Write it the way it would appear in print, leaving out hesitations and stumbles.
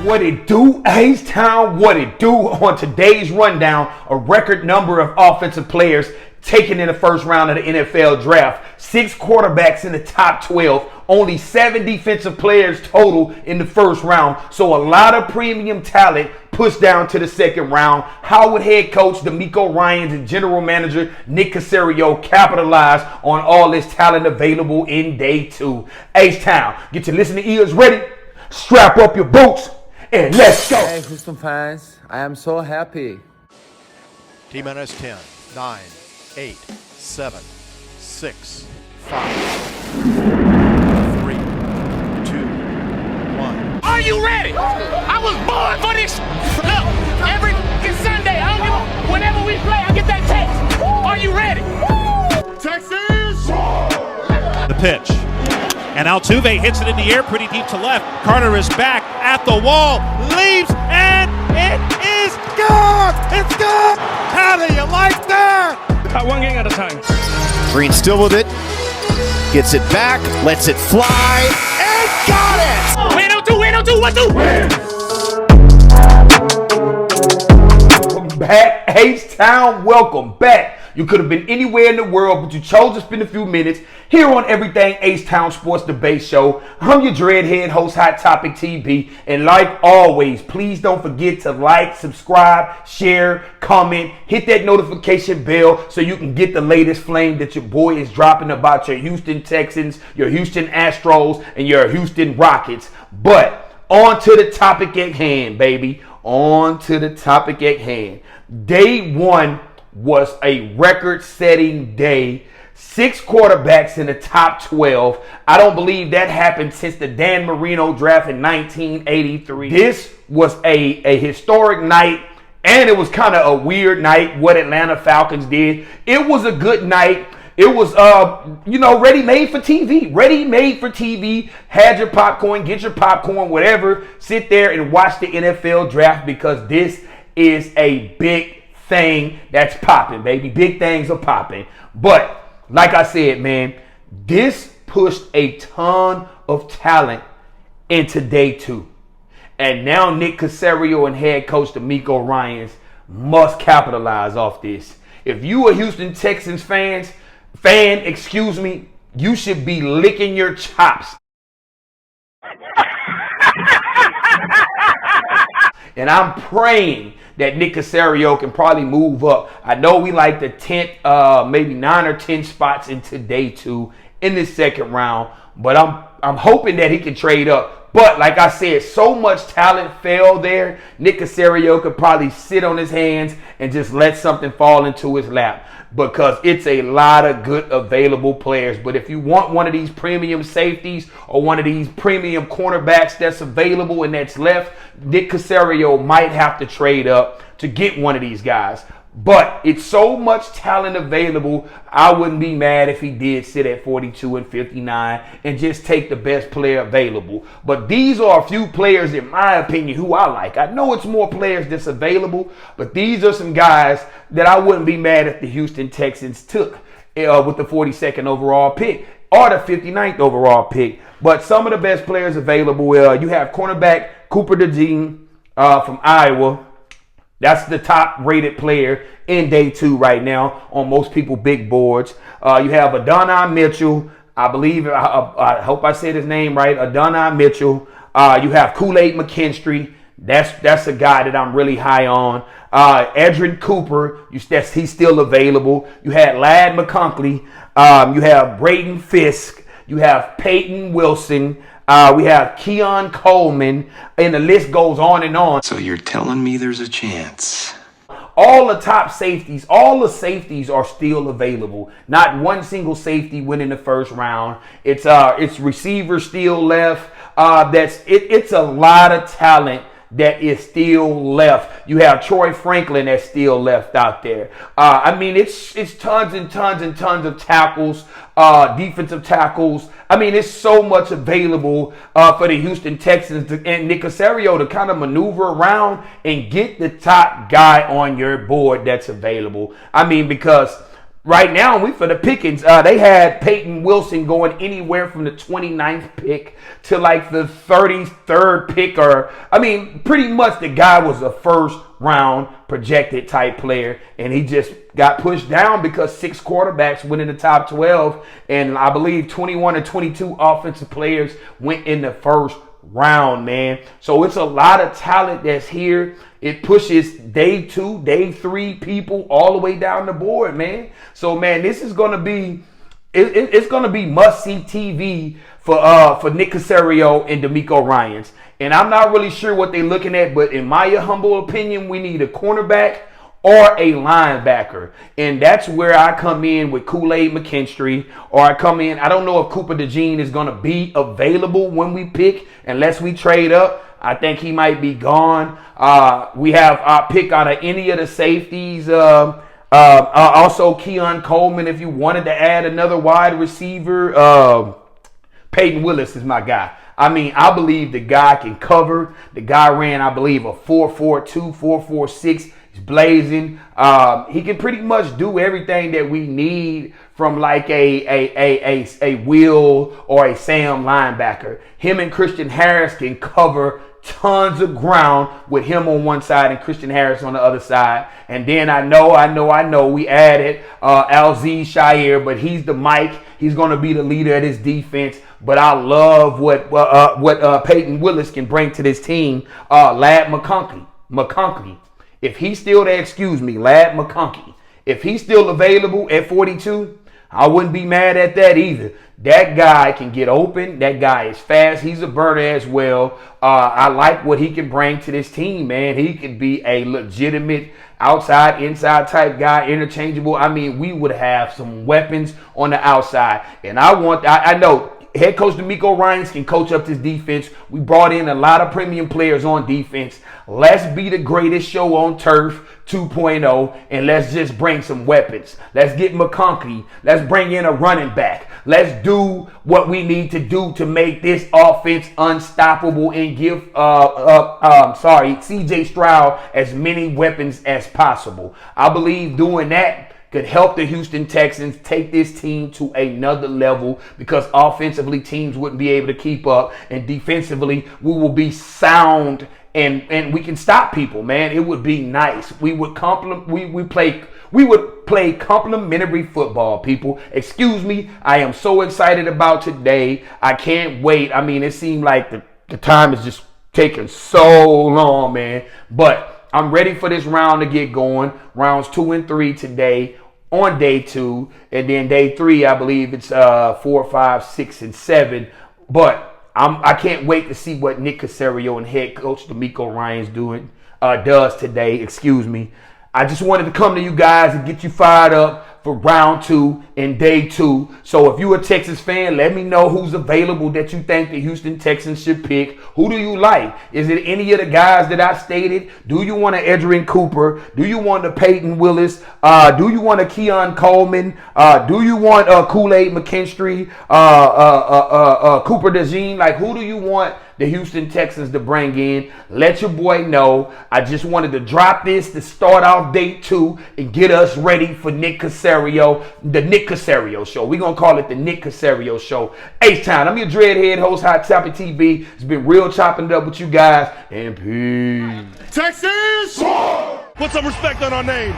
What it do, H-Town, what it do. On today's rundown, a record number of offensive players taken in the first round of the NFL draft. 6 quarterbacks in the top 12. Only 7 defensive players total in the first round. So a lot of premium talent pushed down to the second round. How would head coach D'Amico Ryans and general manager Nick Caserio capitalize on all this talent available in day 2? H-Town, get your listening ears ready. Strap up your boots. And let's go. Hey, Houston fans, I am so happy. T-minus 10, 9, 8, 7, 6, 5, 3, 2, 1. Are you ready? I was born for this. Look, every Sunday, I don't give a, whenever we play, I get that text. Are you ready? Texas! The pitch. And Altuve hits it in the air pretty deep to left. Carter is back at the wall, leaps, and it is gone! It's gone! How do you like that? One game at a time. Green still with it. Gets it back, lets it fly, and got it! Win on two, win on two, 1-2. Welcome back, H-Town, welcome back. You could have been anywhere in the world, but you chose to spend a few minutes here on Everything H-Town Sports Debate Show. I'm your dreadhead host, Hot Topic TB, and like always, please don't forget to like, subscribe, share, comment, hit that notification bell so you can get the latest flame that your boy is dropping about your Houston Texans, your Houston Astros, and your Houston Rockets. But on to the topic at hand, baby. On to the topic at hand. Day 1 was a record-setting day. 6 quarterbacks in the top 12. I don't believe that happened since the Dan Marino draft in 1983. This was a historic night, and it was kind of a weird night what Atlanta Falcons did. It was a good night. It was, ready-made for TV. Ready-made for TV. Had your popcorn, get your popcorn, whatever. Sit there and watch the NFL draft because this is a big thing that's popping, baby. Big things are popping. But like I said, man, this pushed a ton of talent into day 2. And now Nick Caserio and head coach D'Amico Ryans must capitalize off this. If you a Houston Texans fan, you should be licking your chops. And I'm praying that Nick Caserio can probably move up. I know we like the 10th, maybe 9 or 10 spots into day 2 in this second round, but I'm hoping that he can trade up. But like I said, so much talent fell there. Nick Caserio could probably sit on his hands and just let something fall into his lap because it's a lot of good available players. But if you want one of these premium safeties or one of these premium cornerbacks that's available and that's left, Nick Caserio might have to trade up to get one of these guys. But it's so much talent available, I wouldn't be mad if he did sit at 42 and 59 and just take the best player available. But these are a few players, in my opinion, who I like. I know it's more players that's available, but these are some guys that I wouldn't be mad if the Houston Texans took with the 42nd overall pick or the 59th overall pick. But some of the best players available, you have cornerback Cooper DeJean from Iowa. That's the top-rated player in day 2 right now on most people big boards. You have Adonai Mitchell. I believe, I hope I said his name right, Adonai Mitchell. You have Kool-Aid McKinstry. That's a guy that I'm really high on. Edrin Cooper, he's still available. You had Ladd McConkey. You have Braden Fisk. You have Peyton Wilson. We have Keon Coleman, and the list goes on and on. So you're telling me there's a chance? All the top safeties, all the safeties are still available. Not one single safety went in the first round. It's receivers still left. It's a lot of talent that is still left. You have Troy Franklin that's still left out there. It's tons and tons and tons of tackles, defensive tackles. It's so much available for the Houston Texans and Nick Caserio to kind of maneuver around and get the top guy on your board that's available. Because right now, we for the pickings. They had Peyton Wilson going anywhere from the 29th pick to like the 33rd pick, pretty much the guy was a first round projected type player, and he just got pushed down because 6 quarterbacks went in the top 12, and I believe 21 or 22 offensive players went in the first round, man. So it's a lot of talent that's here. It pushes day 2, day 3 people all the way down the board, man. So, man, this is going to be it's going to be must-see TV for Nick Caserio and DeMeco Ryans. And I'm not really sure what they're looking at, but in my humble opinion, we need a cornerback or a linebacker. And that's where I come in with Kool-Aid McKinstry, or I come in, I don't know if Cooper DeJean is going to be available when we pick, unless we trade up. I think he might be gone. We have our pick out of any of the safeties. Also, Keon Coleman, if you wanted to add another wide receiver. Peyton Willis is my guy. I mean, I believe the guy can cover. The guy ran, I believe, a 4.42, 4.46. He's blazing. He can pretty much do everything that we need from like a Will or a Sam linebacker. Him and Christian Harris can cover tons of ground with him on one side and Christian Harris on the other side. And then I know we added Alzee Shire, but he's the Mike. He's going to be the leader of this defense. But I love what Peyton Willis can bring to this team. Lad McConkey. If he's still there, Lad McConkey. If he's still available at 42, I wouldn't be mad at that either. That guy can get open. That guy is fast. He's a burner as well. I like what he can bring to this team, man. He could be a legitimate outside, inside type guy, interchangeable. I mean, we would have some weapons on the outside. And I know head coach DeMeco Ryans can coach up this defense. We brought in a lot of premium players on defense. Let's be the greatest show on turf 2.0, and let's just bring some weapons. Let's get McConkey. Let's bring in a running back. Let's do what we need to do to make this offense unstoppable and give CJ Stroud as many weapons as possible. I believe doing that could help the Houston Texans take this team to another level, because offensively teams wouldn't be able to keep up, and defensively we will be sound and we can stop people, man. It would be nice. We would play complimentary football, people. Excuse me. I am so excited about today. I can't wait. I mean, it seemed like the time is just taking so long, man. But I'm ready for this round to get going. Rounds 2 and 3 today on day 2. And then day 3, I believe it's 4, 5, 6, and 7. But I can't wait to see what Nick Caserio and head coach DeMeco Ryans does today. Excuse me. I just wanted to come to you guys and get you fired up for round 2 and day 2. So if you're a Texas fan, let me know who's available that you think the Houston Texans should pick. Who do you like? Is it any of the guys that I stated? Do you want an Edgerrin Cooper? Do you want a Peyton Willis? Do you want a Keon Coleman? Do you want a Kool-Aid McKinstry? Cooper DeJean? Like, who do you want the Houston Texans to bring in? Let your boy know. I just wanted to drop this to start off day 2 and get us ready for Nick Caserio, the Nick Caserio Show. We're going to call it the Nick Caserio Show. H-Town. I'm your dreadhead host, Hot Topic TV. It's been real chopping it up with you guys. And peace. Texas! Put some respect on our name.